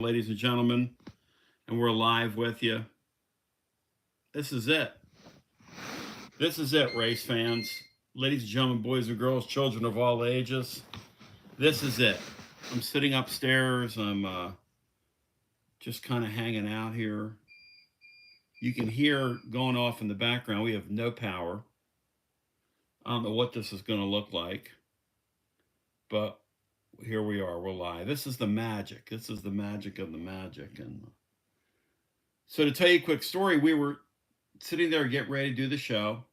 ladies and gentlemen, and we're live with you. This is it. This is it, race fans. Ladies and gentlemen, boys and girls, children of all ages. This is it. I'm sitting upstairs. I'm just kind of hanging out here. You can hear going off in the background. We have no power. I don't know what this is going to look like, but here we are. We're live. This is the magic. This is the magic of the magic. And so to tell you a quick story, we were sitting there getting ready to do the show.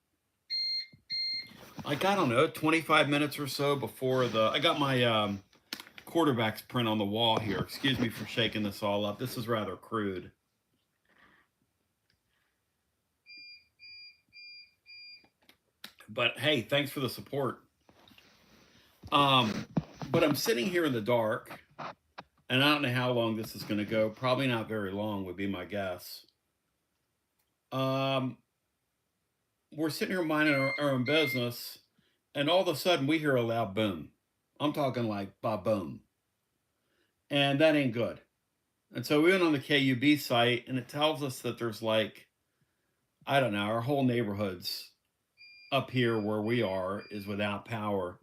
Like, I don't know, 25 minutes or so before I got my quarterbacks print on the wall here. Excuse me for shaking this all up. This is rather crude. But hey, thanks for the support. But I'm sitting here in the dark, and I don't know how long this is going to go. Probably not very long would be my guess. We're sitting here minding our own business, and all of a sudden we hear a loud boom. I'm talking like ba-boom. And that ain't good. And so we went on the KUB site, and it tells us that there's like, I don't know, our whole neighborhood's up here where we are is without power.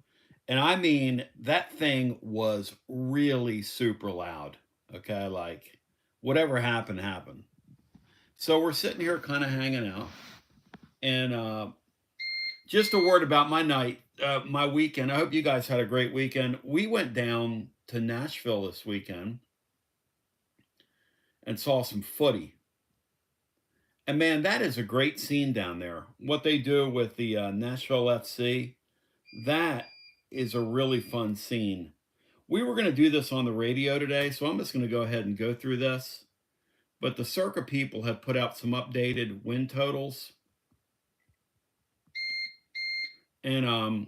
And I mean, that thing was really super loud. Okay, like whatever happened, happened. So we're sitting here kind of hanging out. And just a word about my night, my weekend. I hope you guys had a great weekend. We went down to Nashville this weekend and saw some footy. And man, that is a great scene down there. What they do with the Nashville FC, that is a really fun scene. We were going to do this on the radio today, so I'm just going to go ahead and go through this. But the Circa people have put out some updated win totals. And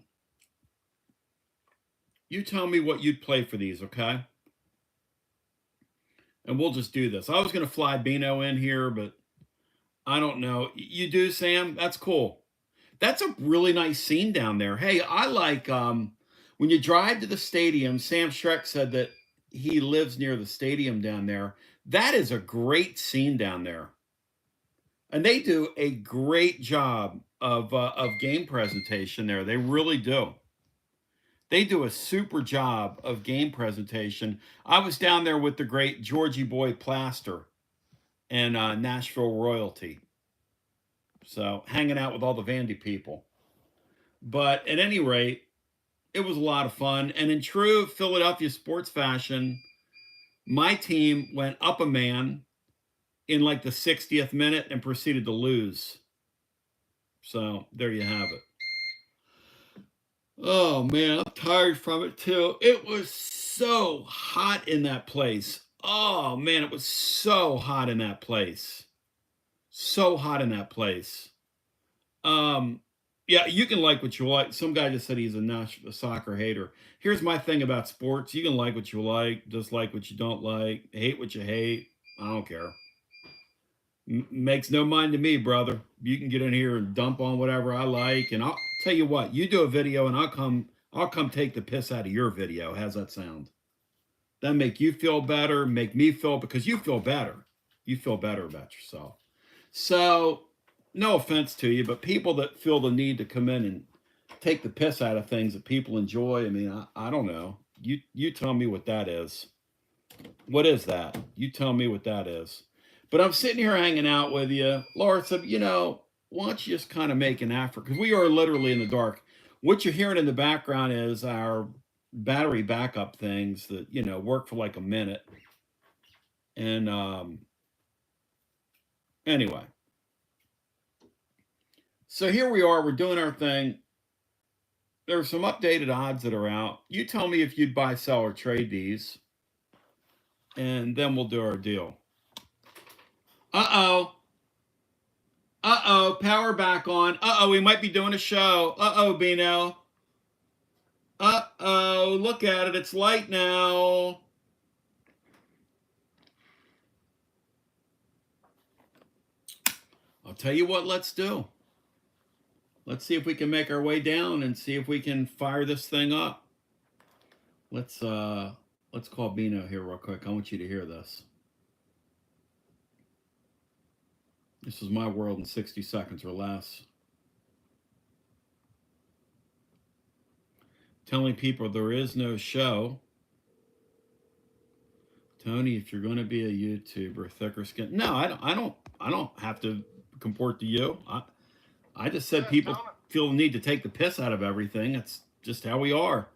you tell me what you'd play for these, okay? And we'll just do this. I was going to fly Bino in here, but I don't know. You do, Sam? That's cool. That's a really nice scene down there. Hey, I like when you drive to the stadium. Sam Schreck said that he lives near the stadium down there. That is a great scene down there. And they do a great job of game presentation there. They really do. They do a super job of game presentation. I was down there with the great Georgie Boy Plaster and Nashville royalty. So hanging out with all the Vandy people. But at any rate, it was a lot of fun. And in true Philadelphia sports fashion, my team went up a man in like the 60th minute and proceeded to lose. So there you have it. Oh man, I'm tired from it too. It was so hot in that place. Oh man, it was so hot in that place. So hot in that place. Yeah, you can like what you like. Some guy just said he's a soccer hater. Here's my thing about sports. You can like what you like, dislike what you don't like, hate what you hate. I don't care. Makes no mind to me, brother. You can get in here and dump on whatever I like, and I'll tell you what. You do a video, and I'll come take the piss out of your video. How's that sound? That make you feel better, make me feel, because you feel better. You feel better about yourself. So, no offense to you, but people that feel the need to come in and take the piss out of things that people enjoy, I mean, I don't know. You tell me what that is. What is that? You tell me what that is. But I'm sitting here hanging out with you. Laura said, why don't you just kind of make an effort? Because we are literally in the dark. What you're hearing in the background is our battery backup things that, work for like a minute. And anyway. So here we are. We're doing our thing. There are some updated odds that are out. You tell me if you'd buy, sell, or trade these. And then we'll do our deal. Uh-oh. Uh-oh, power back on. Uh-oh, we might be doing a show. Uh-oh, Bino. Uh-oh, look at it. It's light now. I'll tell you what, let's do. Let's see if we can make our way down and see if we can fire this thing up. Let's Let's call Bino here real quick. I want you to hear this. This is my world in 60 seconds or less. Telling people there is no show. Tony, if you're going to be a YouTuber, thicker skin. No, I don't have to comport to you. I just said people feel the need to take the piss out of everything. It's just how we are.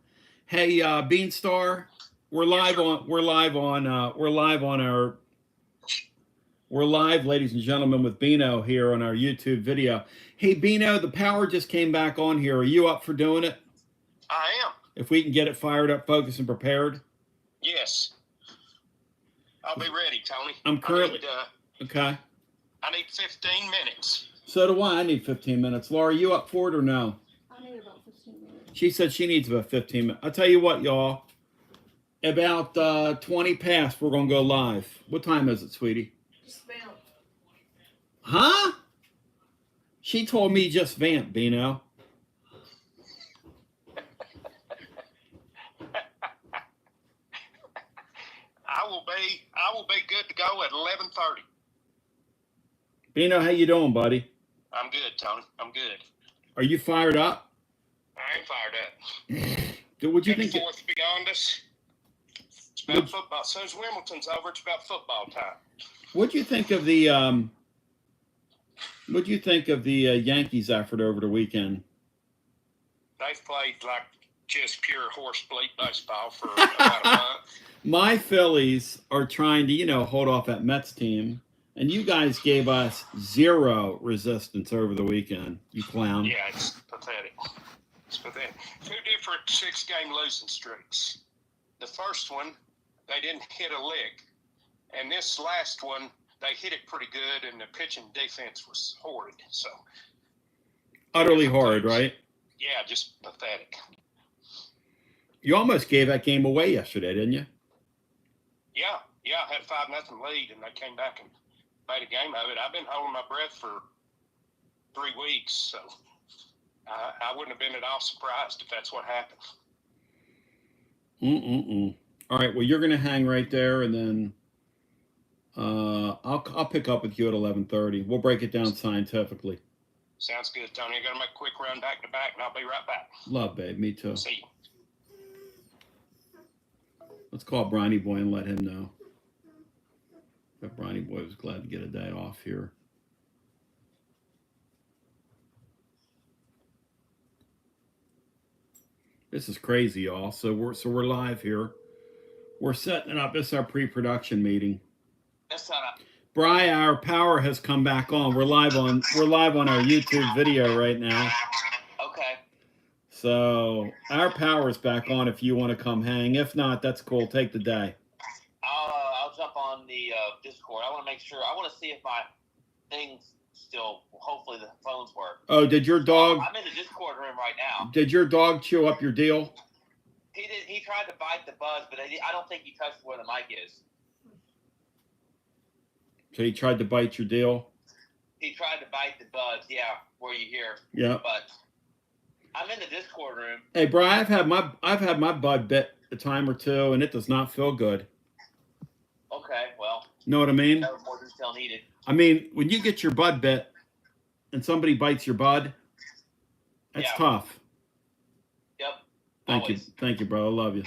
Hey, Beanstar, we're live, ladies and gentlemen, with Bino here on our YouTube video. Hey, Bino, the power just came back on here. Are you up for doing it? I am. If we can get it fired up, focused, and prepared. Yes. I'll be ready, Tony. I'm currently okay. I need 15 minutes. So do I. I need 15 minutes. Laura, you up for it or no? I need about 15 minutes. She said she needs about 15 minutes. I'll tell you what, y'all. About 20 past, we're going to go live. What time is it, sweetie? Just vamp. Huh? She told me just vamp, Bino. I will be good to go at 11:30. Bino, how you doing, buddy? I'm good, Tony. I'm good. Are you fired up? I ain't fired up. What'd you think? Fourth beyond us. It's about football. As soon as Wimbledon's over, it's about football time. What'd you think of the Yankees effort over the weekend? They've played like just pure horse bleep baseball for about a month. My Phillies are trying to, hold off that Mets team. And you guys gave us zero resistance over the weekend, you clown. Yeah, it's pathetic. It's pathetic. 2 different 6-game losing streaks. The first one, they didn't hit a lick. And this last one, they hit it pretty good, and the pitching defense was horrid. So utterly horrid, right? Yeah, just pathetic. You almost gave that game away yesterday, didn't you? Yeah, I had 5-0 lead, and they came back and made a game of it. I've been holding my breath for 3 weeks, so I wouldn't have been at all surprised if that's what happened. All right, well, you're going to hang right there, and then I'll pick up with you at 11:30. We'll break it down scientifically. Sounds good, Tony. I got to make a quick run back to back, and I'll be right back. Love, babe. Me too. See you. Let's call Briny Boy and let him know that Briny Boy was glad to get a day off here. This is crazy, y'all. So we're live here. We're setting it up. This is our pre-production meeting. Let's set up. Bri, our power has come back on. We're live on our YouTube video right now. Okay. So our power is back on if you want to come hang. If not, that's cool. Take the day. I'll jump on the Discord. I want to make sure. I want to see if my things still. Hopefully the phones work. Oh, did your dog? I'm in the Discord room right now. Did your dog chew up your deal? He did. He tried to bite the buds, but I don't think he touched where the mic is. So he tried to bite your deal? He tried to bite the buds. Yeah, where you hear. Yeah. But I'm in the Discord room. Hey, Brian, I've had my bud bit a time or two, and it does not feel good. Okay, well. Know what I mean? No more detail needed. I mean, when you get your bud bit, and somebody bites your bud, that's tough. Yep. Thank you, bro. I love you.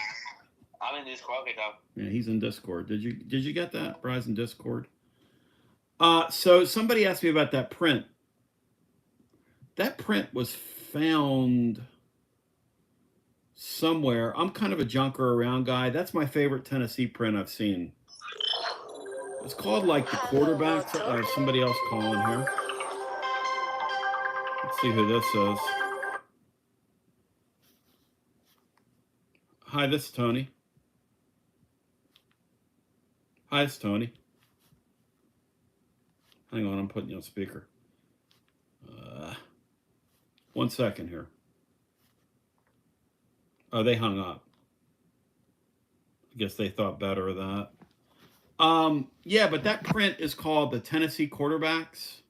I'm in Discord. Okay, Tom. Yeah, he's in Discord. Did you get that? Brian's in Discord. So somebody asked me about that print. That print was found somewhere. I'm kind of a junker around guy. That's my favorite Tennessee print I've seen. It's called like the quarterbacks. Somebody else calling here. Let's see who this is. Hi, this is Tony. Hi, it's Tony. Hang on, I'm putting you on speaker. 1 second here. Oh, they hung up. I guess they thought better of that. Yeah, but that print is called the Tennessee Quarterbacks.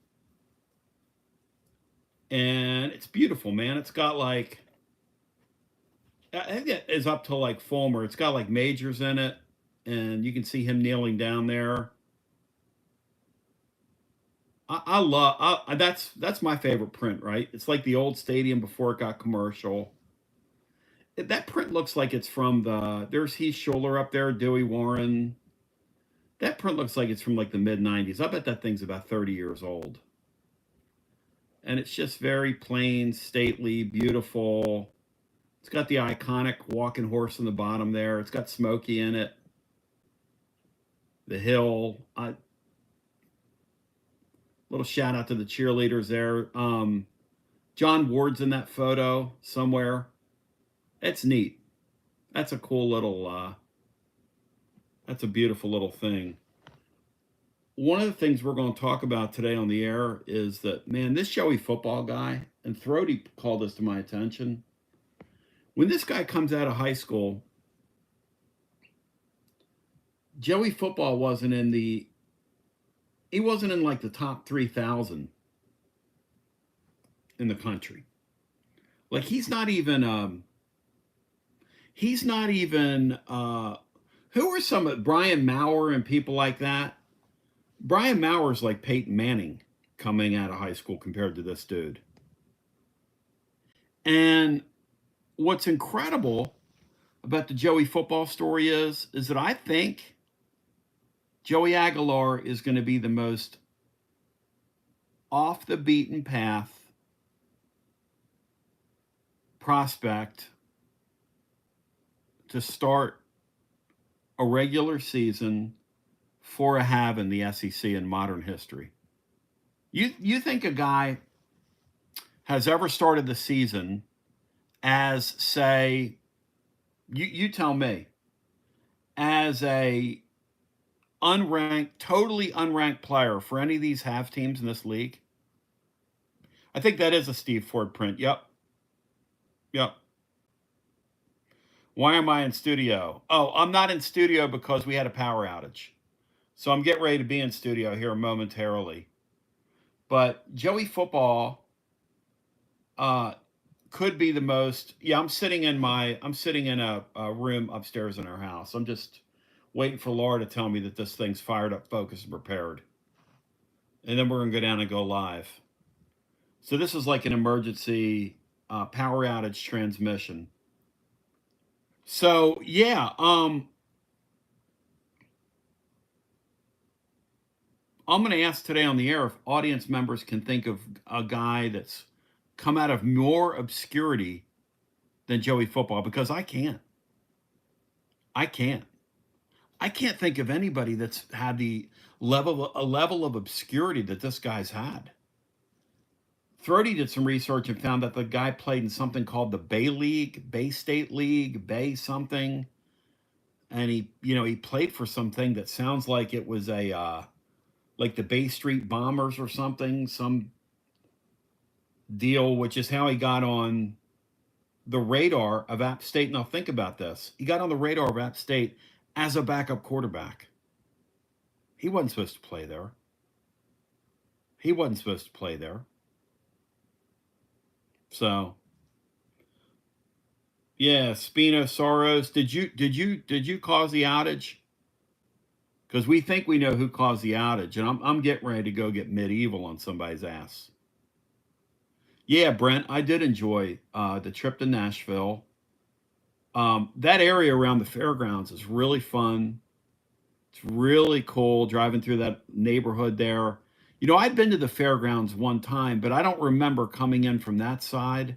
And it's beautiful, man. It's got like I think it is up to like Fulmer. It's got like majors in it, and you can see him kneeling down there. I love that's my favorite print, right? It's like the old stadium before it got commercial. That print looks like it's from there's Heath Schuler up there, Dewey Warren. That print looks like it's from like the mid 90s. I bet that thing's about 30 years old. And it's just very plain, stately, beautiful. It's got the iconic walking horse in the bottom there. It's got Smokey in it. The hill. Little shout out to the cheerleaders there. John Ward's in that photo somewhere. It's neat. That's a cool little, that's a beautiful little thing. One of the things we're going to talk about today on the air is that, man, this Joey Football guy, and Throaty called this to my attention. When this guy comes out of high school, Joey Football wasn't in like the top 3,000 in the country. Like he's not even who are some of Brian Maurer and people like that? Brian Maurer's like Peyton Manning coming out of high school compared to this dude. And what's incredible about the Joey Football story is that I think Joey Aguilar is going to be the most off the beaten path prospect to start a regular season for a have in the SEC in modern history. You think a guy has ever started the season as, say, you tell me, as a unranked, totally unranked player for any of these have teams in this league? I think that is a Steve Ford print. Yep. Why am I in studio? Oh, I'm not in studio because we had a power outage. So I'm getting ready to be in studio here momentarily. But Joey Football could be the most. Yeah, I'm sitting in a room upstairs in our house. I'm just waiting for Laura to tell me that this thing's fired up, focused, and prepared. And then we're going to go down and go live. So this is like an emergency power outage transmission. So, yeah, I'm going to ask today on the air if audience members can think of a guy that's come out of more obscurity than Joey Football, because I can't. I can't think of anybody that's had a level of obscurity that this guy's had. Throaty did some research and found that the guy played in something called the Bay League, Bay State League, Bay something. And he played for something that sounds like it was like the Bay Street Bombers or something, some deal, which is how he got on the radar of App State. Now think about this. He got on the radar of App State as a backup quarterback. He wasn't supposed to play there. So, yeah, Spinosaurus. Did you cause the outage? Because we think we know who caused the outage, and I'm getting ready to go get medieval on somebody's ass. Yeah, Brent, I did enjoy the trip to Nashville. That area around the fairgrounds is really fun. It's really cool driving through that neighborhood there. I'd been to the fairgrounds one time, but I don't remember coming in from that side.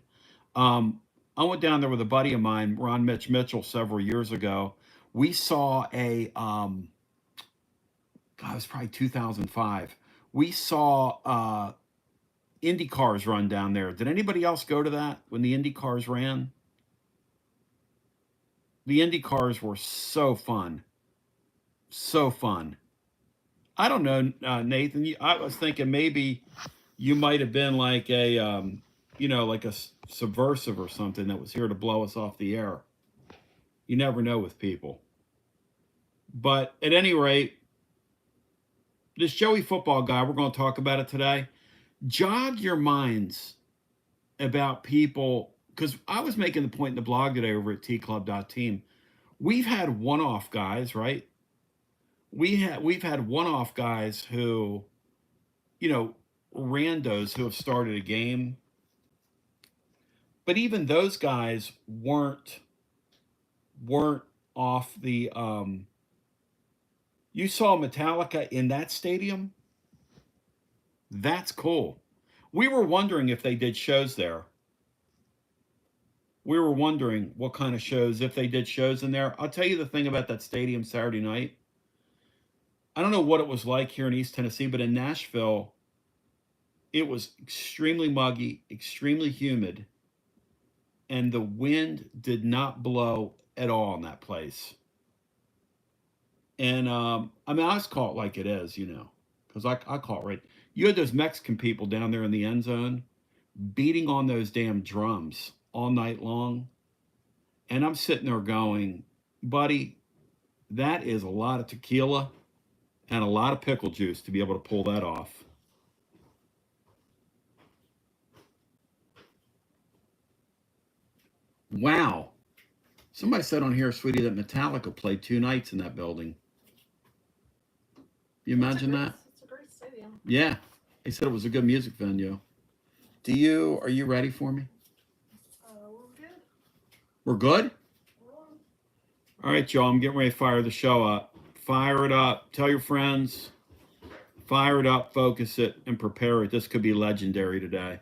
I went down there with a buddy of mine, Ron Mitchell, several years ago. We saw it was probably 2005. We saw Indy cars run down there. Did anybody else go to that when the Indy cars ran? The Indy cars were so fun. So fun. I don't know, Nathan. I was thinking maybe you might have been like like a subversive or something that was here to blow us off the air. You never know with people. But at any rate, this Joey Football guy, we're going to talk about it today. Jog your minds about people because I was making the point in the blog today over at tclub.team. We've had one-off guys, right? We've had one-off guys who, you know, randos who have started a game. But even those guys weren't off the you saw Metallica in that stadium? That's cool. We were wondering if they did shows there. We were wondering what kind of shows, if they did shows in there. I'll tell you the thing about that stadium Saturday night. I don't know what it was like here in East Tennessee, but in Nashville, it was extremely muggy, extremely humid, and the wind did not blow at all in that place. And I mean, I just call it like it is, you know, because I call it right. You had those Mexican people down there in the end zone beating on those damn drums all night long. And I'm sitting there going, buddy, that is a lot of tequila and a lot of pickle juice to be able to pull that off. Wow. Somebody said on here, sweetie, that Metallica played 2 nights in that building. You imagine that? It's a great stadium. Yeah. They said it was a good music venue. Are you ready for me? We're good. We're good? We're on. All right, y'all, I'm getting ready to fire the show up. Fire it up. Tell your friends. Fire it up, focus it, and prepare it. This could be legendary today.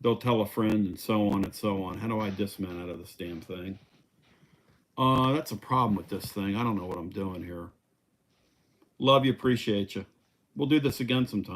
They'll tell a friend and so on and so on. How do I dismount out of this damn thing? That's a problem with this thing. I don't know what I'm doing here. Love you, appreciate you. We'll do this again sometime.